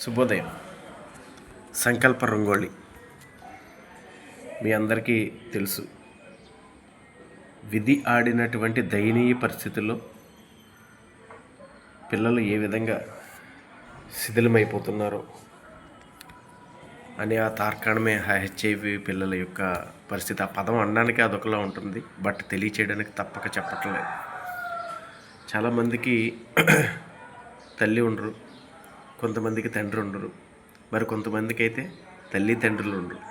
శుభోదయం. సంకల్ప రంగోళి మీ అందరికీ తెలుసు. విధి ఆడినటువంటి దయనీయ పరిస్థితుల్లో పిల్లలు ఏ విధంగా శిథిలమైపోతున్నారో అని ఆ తార్కాణమే హెచ్ఐవి పిల్లల యొక్క పరిస్థితి. ఆ పదం అనడానికి అదొకలా ఉంటుంది, బట్ తెలియచేయడానికి తప్పక చెప్పట్లేదు. చాలామందికి తల్లి ఉండరు, కొంతమందికి తండ్రి ఉండరు, మరి కొంతమందికి అయితే తల్లి తండ్రులు ఉండరు.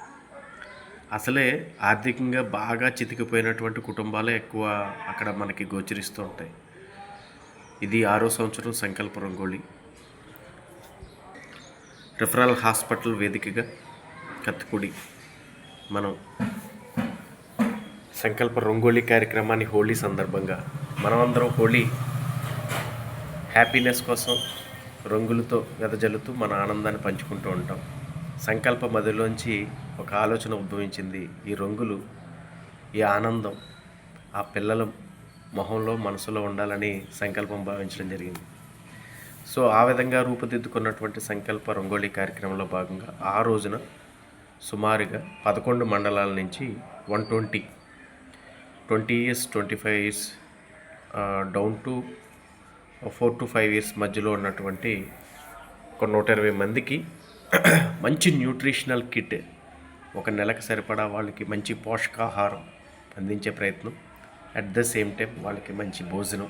అసలే ఆర్థికంగా బాగా చితికిపోయినటువంటి కుటుంబాలే ఎక్కువ అక్కడ మనకి గోచరిస్తూ ఉంటాయి. ఇది 6వ సంవత్సరం సంకల్ప రంగోళి. రిఫరల్ హాస్పిటల్ వేదికగా కత్తిపూడి మనం సంకల్ప రంగోళి కార్యక్రమాన్ని హోలీ సందర్భంగా మనమందరం హోలీ హ్యాపీనెస్ కోసం రంగులతో వెదజల్లుతూ మన ఆనందాన్ని పంచుకుంటూ ఉంటాం. సంకల్ప మదిలోంచి ఒక ఆలోచన ఉద్భవించింది. ఈ రంగులు, ఈ ఆనందం ఆ పిల్లల మొహంలో మనసులో ఉండాలని సంకల్పం భావించడం జరిగింది. సో ఆ విధంగా రూపుదిద్దుకున్నటువంటి సంకల్ప రంగోళీ కార్యక్రమంలో భాగంగా ఆ రోజున సుమారుగా 11 మండలాల నుంచి 120 years 25 years down to 4 to 5 years మధ్యలో ఉన్నటువంటి ఒక 120 మందికి మంచి న్యూట్రిషనల్ కిట్, ఒక నెలకు సరిపడా వాళ్ళకి మంచి పోషకాహారం అందించే ప్రయత్నం, అట్ ద సేమ్ టైం వాళ్ళకి మంచి భోజనం,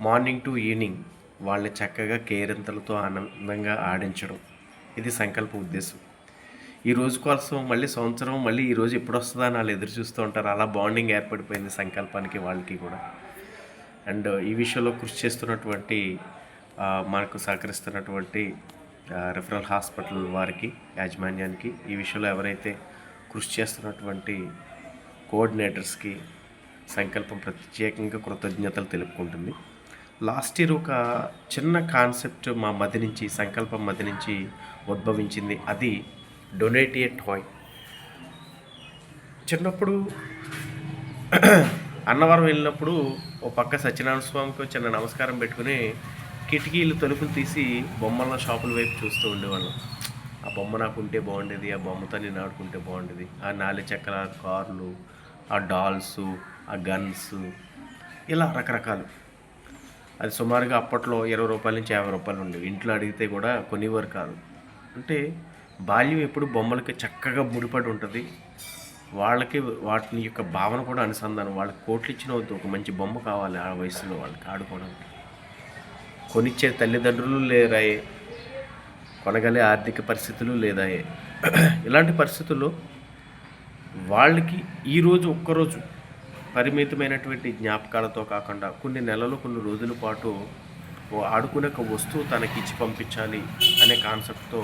మార్నింగ్ టు ఈవినింగ్ వాళ్ళని చక్కగా కేరింతలతో ఆనందంగా ఆడించడం, ఇది సంకల్ప ఉద్దేశం. ఈ రోజు కోసం మళ్ళీ సంవత్సరం మళ్ళీ ఈరోజు ఎప్పుడు వస్తుందా అని వాళ్ళు ఎదురు చూస్తూ ఉంటారు. అలా బాండింగ్ ఏర్పడిపోయింది సంకల్పానికి వాళ్ళకి కూడా. అండ్ ఈ విషయంలో కృషి చేస్తున్నటువంటి మనకు సహకరిస్తున్నటువంటి రిఫరల్ హాస్పిటల్ వారికి, యాజమాన్యానికి, ఈ విషయంలో ఎవరైతే కృషి చేస్తున్నటువంటి కోఆర్డినేటర్స్కి సంకల్పం ప్రత్యేకంగా కృతజ్ఞతలు తెలుపుకుంటుంది. లాస్ట్ ఇయర్ ఒక చిన్న కాన్సెప్ట్ మా మధ్య నుంచి, సంకల్పం మధ్య నుంచి ఉద్భవించింది. అది డొనేట్ ఏ టాయ్. చిన్నప్పుడు అన్నవరం వెళ్ళినప్పుడు ఓ పక్క సత్యనారాయణ స్వామికి చిన్న నమస్కారం పెట్టుకుని కిటికీలు తలుపులు తీసి బొమ్మల షాపుల వైపు చూస్తూ ఉండేవాళ్ళం. ఆ బొమ్మ నాకు ఉంటే బాగుండేది, ఆ బొమ్మతో నేను ఆడుకుంటే బాగుండేది. ఆ 4 చక్రాల కార్లు, ఆ డాల్స్, ఆ గన్స్, ఇలా రకరకాలు. అది సుమారుగా అప్పట్లో 20 రూపాయల నుంచి 50 రూపాయలు ఉండేవి. ఇంట్లో అడిగితే కూడా కొనేవారు కాదు. అంటే బాల్యం ఎప్పుడు బొమ్మలకి చక్కగా ముడిపడి ఉంటుంది. వాళ్ళకి వాటిని యొక్క భావన కూడా అనుసంధానం. వాళ్ళకి కోట్లు ఇచ్చిన వద్దు, ఒక మంచి బొమ్మ కావాలి ఆ వయసులో వాళ్ళకి ఆడుకోవడానికి. కొనిచ్చే తల్లిదండ్రులు లేరాయే, కొనగలే ఆర్థిక పరిస్థితులు లేదాయే. ఇలాంటి పరిస్థితుల్లో వాళ్ళకి ఈరోజు ఒక్కరోజు పరిమితమైనటువంటి జ్ఞాపకాలతో కాకుండా కొన్ని నెలలు, కొన్ని రోజుల పాటు ఆడుకునే ఒక వస్తువు తనకి ఇచ్చి పంపించాలి అనే కాన్సెప్ట్తో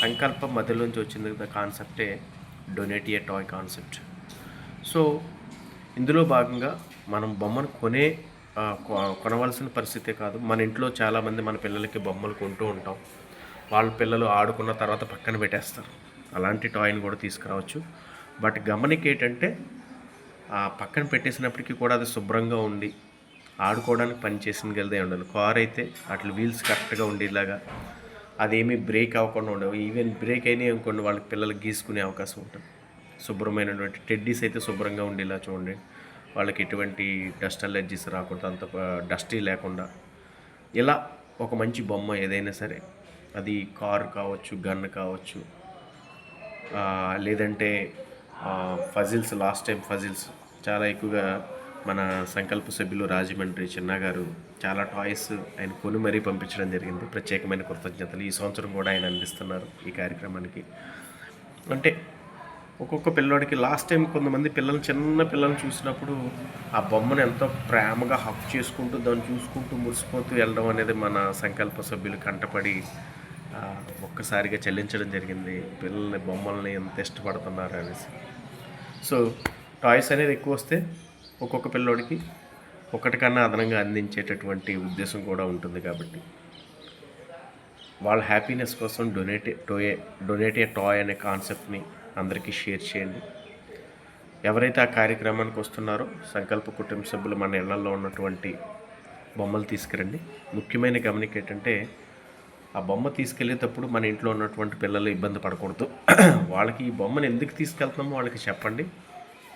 సంకల్పం మధ్యలోంచి వచ్చింది కాన్సెప్టే donate a toy concept. So ఇందులో భాగంగా మనం బొమ్మను కొనవలసిన పరిస్థితే కాదు. మన ఇంట్లో చాలామంది మన పిల్లలకి బొమ్మలు కొంటూ ఉంటాం. వాళ్ళ పిల్లలు ఆడుకున్న తర్వాత పక్కన పెట్టేస్తారు. అలాంటి టాయ్ని కూడా తీసుకురావచ్చు. బట్ గమనిక ఏంటంటే ఆ పక్కన పెట్టేసినప్పటికీ కూడా అది శుభ్రంగా ఉండి ఆడుకోవడానికి పని చేసినగలదే ఉండాలి. కార్ అయితే అట్లా వీల్స్ కరెక్ట్గా ఉండేలాగా, అదేమీ బ్రేక్ అవ్వకుండా ఉండవు. ఈవెన్ బ్రేక్ అయినా ఇంకొన్ని వాళ్ళకి పిల్లలకి గీసుకునే అవకాశం ఉంటుంది. శుభ్రమైనటువంటి టెడ్డీస్ అయితే శుభ్రంగా ఉండేలా చూడండి. వాళ్ళకి ఎటువంటి డస్ట్ అలర్జీస్ రాకుండా, అంత డస్టీ లేకుండా, ఇలా ఒక మంచి బొమ్మ ఏదైనా సరే, అది కారు కావచ్చు, గన్ కావచ్చు, లేదంటే ఫజిల్స్. లాస్ట్ టైం ఫజిల్స్ చాలా ఎక్కువగా మన సంకల్ప సభ్యులు రాజమండ్రి చిన్న గారు చాలా టాయ్స్ ఆయన కొని మరీ పంపించడం జరిగింది. ప్రత్యేకమైన కృతజ్ఞతలు. ఈ సంవత్సరం కూడా ఆయన అందిస్తున్నారు ఈ కార్యక్రమానికి. అంటే ఒక్కొక్క పిల్లోడికి లాస్ట్ టైం కొంతమంది పిల్లలు, చిన్న పిల్లల్ని చూసినప్పుడు ఆ బొమ్మను ఎంతో ప్రేమగా హక్ చేసుకుంటూ దాన్ని చూసుకుంటూ మురిసిపోతూ వెళ్ళడం అనేది మన సంకల్ప సభ్యులు కంటపడి ఒక్కసారిగా చెల్లించడం జరిగింది. పిల్లల్ని, బొమ్మల్ని ఎంత ఇష్టపడుతున్నారు అనేసి. సో టాయ్స్ అనేది ఎక్కువ వస్తే ఒక్కొక్క పిల్లోడికి ఒకటికన్నా అదనంగా అందించేటటువంటి ఉద్దేశం కూడా ఉంటుంది. కాబట్టి వాళ్ళ హ్యాపీనెస్ కోసం డొనేట్ ఏ టాయ్ అనే కాన్సెప్ట్ని అందరికీ షేర్ చేయండి. ఎవరైతే ఆ కార్యక్రమానికి వస్తున్నారో సంకల్ప కుటుంబ సభ్యులు మన ఇళ్లలో ఉన్నటువంటి బొమ్మలు తీసుకురండి. ముఖ్యమైన గమనిక ఏంటంటే ఆ బొమ్మ తీసుకెళ్ళేటప్పుడు మన ఇంట్లో ఉన్నటువంటి పిల్లలు ఇబ్బంది పడకూడదు. వాళ్ళకి ఈ బొమ్మను ఎందుకు తీసుకెళ్తున్నామో వాళ్ళకి చెప్పండి.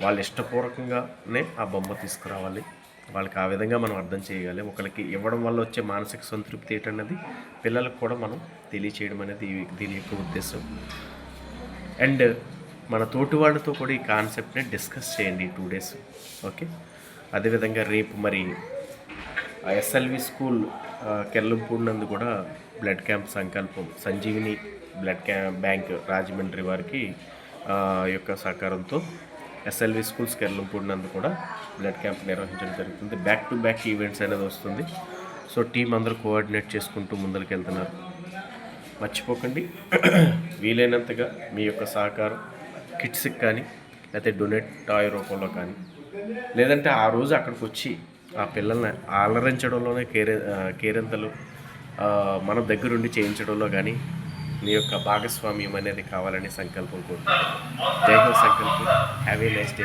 వాళ్ళు ఇష్టపూర్వకంగానే ఆ బొమ్మ తీసుకురావాలి. వాళ్ళకి ఆ విధంగా మనం అర్థం చేయగలి. ఒకరికి ఇవ్వడం వల్ల వచ్చే మానసిక సంతృప్తి ఏంటన్నది పిల్లలకు కూడా మనం తెలియచేయడం అనేది దీని యొక్క ఉద్దేశం. అండ్ మన తోటి వాళ్ళతో కూడా ఈ కాన్సెప్ట్ని డిస్కస్ చేయండి ఈ 2 days. ఓకే. అదేవిధంగా రేపు మరి ఎస్ఎల్వి స్కూల్ కెర్లంపూడి నందు కూడా బ్లడ్ క్యాంప్ సంకల్పం సంజీవిని బ్లడ్ బ్యాంక్ రాజమండ్రి వారికి యొక్క సహకారంతో ఎస్ఎల్వి స్కూల్స్ కెర్లంపూడి నందు కూడా బ్లడ్ క్యాంప్ నిర్వహించడం జరుగుతుంది. బ్యాక్ టు బ్యాక్ ఈవెంట్స్ అనేది వస్తుంది. సో టీం అందరూ కోఆర్డినేట్ చేసుకుంటూ ముందరికి వెళ్తున్నారు. మర్చిపోకండి, వీలైనంతగా మీ యొక్క సహకారం కిట్స్కి కానీ లేకపోతే డొనేట్ టాయ్ రూపంలో కానీ, లేదంటే ఆ రోజు అక్కడికి వచ్చి ఆ పిల్లల్ని అలరించడంలోనే కేరింతలు మన దగ్గరుండి చేయించడంలో కానీ మీ యొక్క భాగస్వామ్యం అనేది కావాలని సంకల్పం కోరుకుంటున్నాను. జై హో సంకల్పం. Have a nice day.